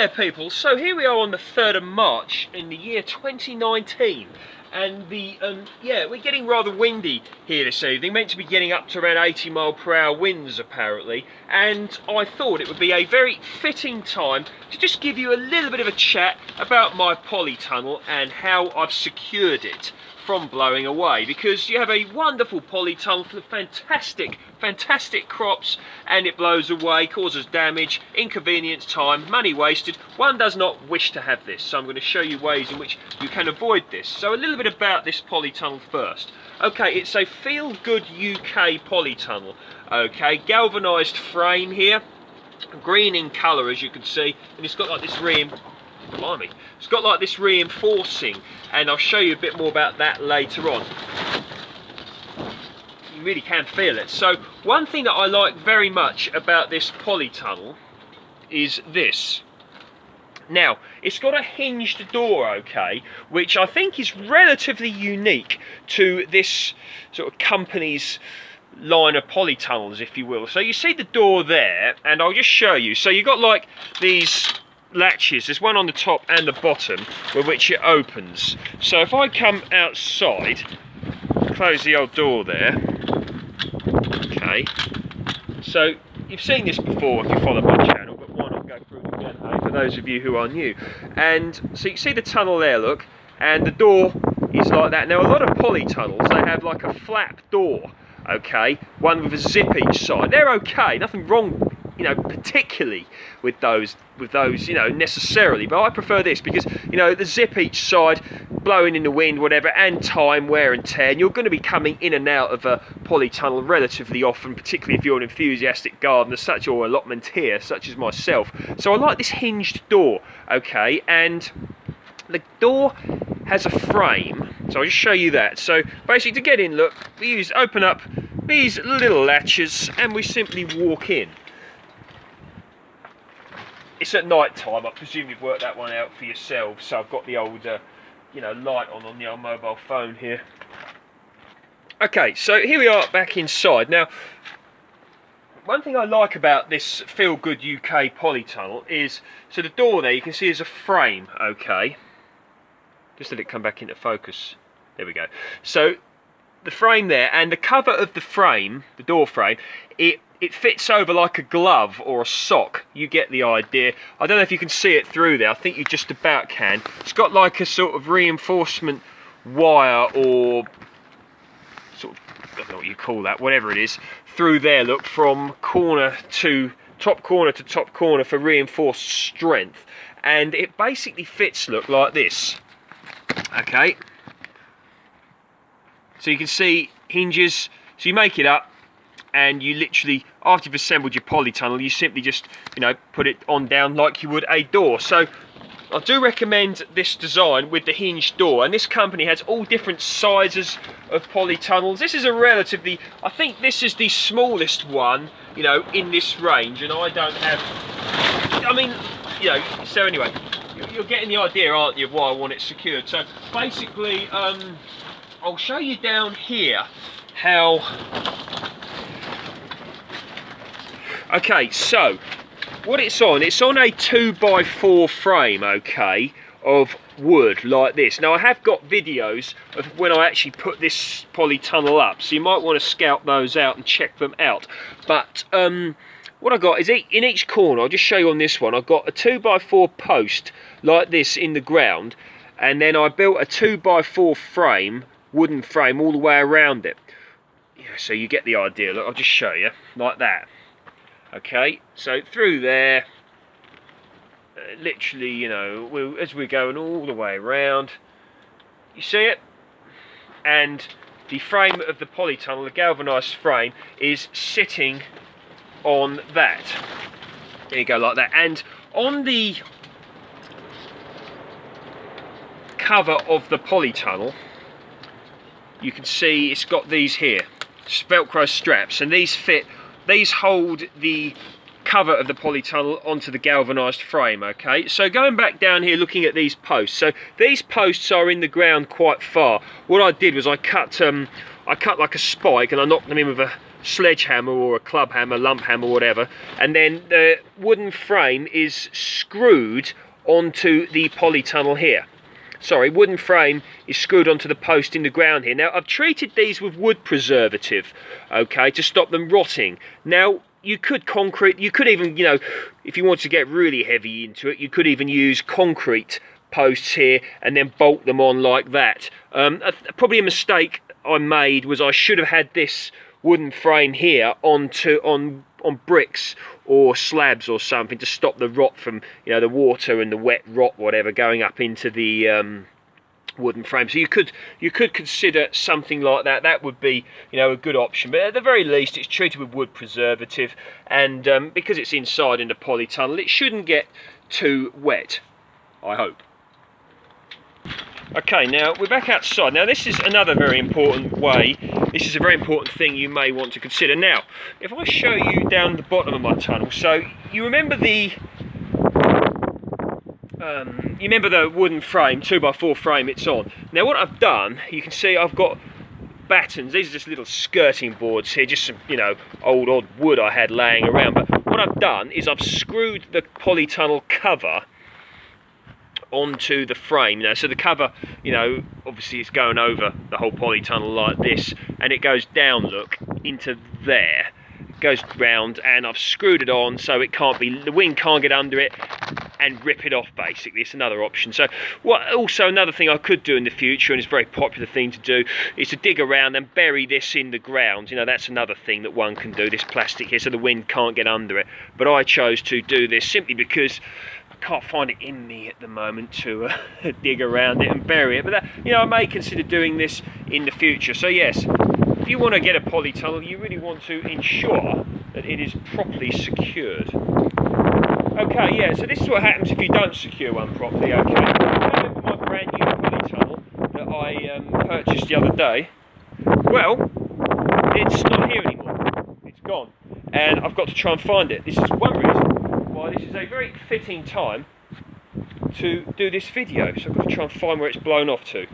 there people, so here we are on the 3rd of March in the year 2019 and we're getting rather windy here this evening, meant to be getting up to around 80 mph winds apparently, and I thought it would be a very fitting time to just give you a little bit of a chat about my polytunnel and how I've secured it from blowing away, because you have a wonderful polytunnel for fantastic crops and it blows away, causes damage, inconvenience, time, money wasted. One does not wish to have this, so I'm going to show you ways in which you can avoid this. So a little bit about this polytunnel first. Okay, it's a Feel Good UK polytunnel. Okay, galvanised frame here, green in colour as you can see, and it's got like this it's got like this reinforcing, and I'll show you a bit more about that later on. You really can feel it. So one thing that I like very much about this polytunnel is this. Now, it's got a hinged door, okay, which I think is relatively unique to this sort of company's line of polytunnels, if you will. So you see the door there, and I'll just show you. So you've got like these latches, there's one on the top and the bottom with which it opens. So if I come outside, close the old door there, okay, so you've seen this before if you follow my channel, but why not go through it again, hey, for those of you who are new. And so you see the tunnel there, look, and the door is like that. Now a lot of polytunnels, they have like a flap door, okay, one with a zip each side. They're okay, nothing wrong, you know, particularly with those, you know, necessarily, but I prefer this because, you know, the zip each side, blowing in the wind, whatever, and time, wear and tear, and you're going to be coming in and out of a polytunnel relatively often, particularly if you're an enthusiastic gardener such, or allotmenteer such as myself. So I like this hinged door, okay, and the door has a frame, so I'll just show you that. So basically to get in, look, we open up these little latches and we simply walk in. It's at night time, I presume you've worked that one out for yourselves. So I've got the old, you know, light on the old mobile phone here. Okay, so here we are back inside. Now, one thing I like about this Feel Good UK polytunnel is, so the door there you can see is a frame, okay. Just let it come back into focus. There we go. So the frame there, and the cover of the frame, the door frame, it fits over like a glove or a sock. You get the idea. I don't know if you can see it through there. I think you just about can. It's got like a sort of reinforcement wire, or sort of, I don't know what you call that, whatever it is, through there, look, from corner to top corner for reinforced strength. And it basically fits, look, like this. Okay. So you can see hinges. So you make it up, and you literally, after you've assembled your polytunnel, you simply just, you know, put it on down like you would a door. So I do recommend this design with the hinged door, and this company has all different sizes of polytunnels. This is a relatively, I think this is the smallest one, you know, in this range, and I don't have, I mean, you know, so anyway, you're getting the idea, aren't you, of why I want it secured. So basically, I'll show you down here how. Okay, so what it's on a 2x4 frame, okay, of wood like this. Now I have got videos of when I actually put this polytunnel up, so you might want to scout those out and check them out. But what I got is, in each corner, I'll just show you on this one, I've got a 2x4 post like this in the ground, and then I built a 2x4 frame, wooden frame, all the way around it. Yeah, so you get the idea. Look, I'll just show you like that. Okay, so through there, literally, you know, as we're going all the way around, you see it? And the frame of the polytunnel, the galvanised frame, is sitting on that. There you go, like that. And on the cover of the polytunnel, you can see it's got these here, Velcro straps, and these hold the cover of the polytunnel onto the galvanised frame, okay? So going back down here, looking at these posts. So these posts are in the ground quite far. What I did was I cut like a spike, and I knocked them in with sledgehammer or a club hammer, lump hammer, whatever, and then the wooden frame is screwed onto the polytunnel here. Sorry, wooden frame is screwed onto the post in the ground here. Now, I've treated these with wood preservative, okay, to stop them rotting. Now, you could concrete, you could even, you know, if you want to get really heavy into it, you could even use concrete posts here and then bolt them on like that. Probably a mistake I made was I should have had this wooden frame here on bricks or slabs or something to stop the rot from, you know, the water and the wet rot, whatever, going up into the wooden frame. So you could consider something like that. That would be, you know, a good option. But at the very least, it's treated with wood preservative, and because it's inside in the polytunnel, it shouldn't get too wet, I hope. Okay, now we're back outside. Now this is another very important way. This is a very important thing you may want to consider. Now, if I show you down the bottom of my tunnel, so you remember the wooden frame, 2x4 frame it's on. Now what I've done, you can see I've got battens. These are just little skirting boards here, just some, you know, odd wood I had laying around. But what I've done is I've screwed the polytunnel cover onto the frame. Now, so the cover, you know, obviously it's going over the whole polytunnel like this, and it goes down, look, into there. It goes round, and I've screwed it on so it can't be, the wind can't get under it and rip it off, basically. It's another option. So also another thing I could do in the future, and it's a very popular thing to do, is to dig around and bury this in the ground. You know, that's another thing that one can do, this plastic here, so the wind can't get under it. But I chose to do this simply because can't find it in me at the moment to dig around it and bury it, but that, you know, I may consider doing this in the future. So yes, if you want to get a polytunnel, you really want to ensure that it is properly secured. Okay, yeah, so this is what happens if you don't secure one properly. Okay, remember my brand new polytunnel that I purchased the other day? Well, it's not here anymore. It's gone, and I've got to try and find it. This is one reason why this is a very fitting time to do this video. So I've got to try and find where it's blown off to.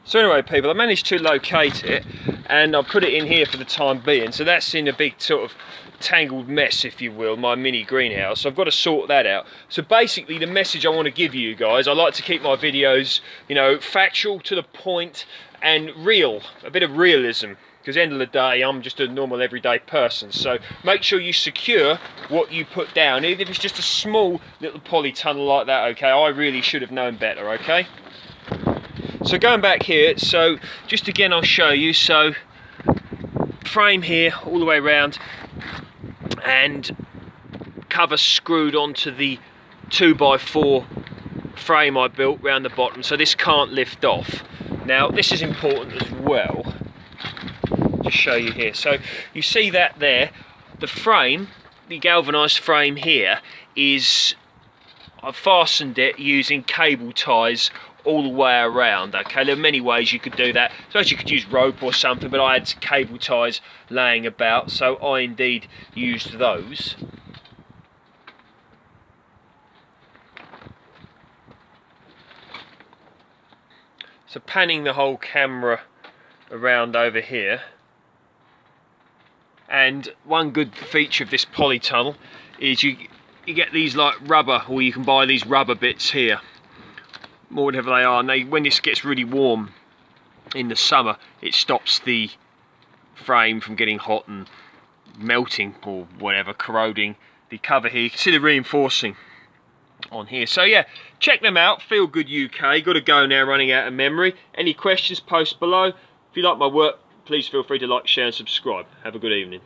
So anyway, people, I managed to locate it, and I'll put it in here for the time being. So that's in a big sort of tangled mess, if you will, my mini greenhouse. So I've got to sort that out. So basically, the message I want to give you guys, I like to keep my videos, you know, factual, to the point, and real, a bit of realism. Because at the end of the day, I'm just a normal everyday person. So make sure you secure what you put down, even if it's just a small little polytunnel like that, okay? I really should have known better, okay? So going back here, so just again I'll show you. So frame here all the way around, and cover screwed onto the 2x4 frame I built round the bottom, so this can't lift off. Now this is important as well. Just show you here. So you see that there, the frame, the galvanised frame here is, I've fastened it using cable ties all the way around. Okay, there are many ways you could do that. I suppose you could use rope or something, but I had cable ties laying about, so I indeed used those. So panning the whole camera around over here. And one good feature of this polytunnel is you get these like rubber, or you can buy these rubber bits here, whatever they are, and when this gets really warm in the summer, it stops the frame from getting hot and melting or whatever, corroding the cover here. You can see the reinforcing on here. So yeah, check them out. Feel Good UK. Got to go now, running out of memory. Any questions, post below. If you like my work, please feel free to like, share and subscribe. Have a good evening.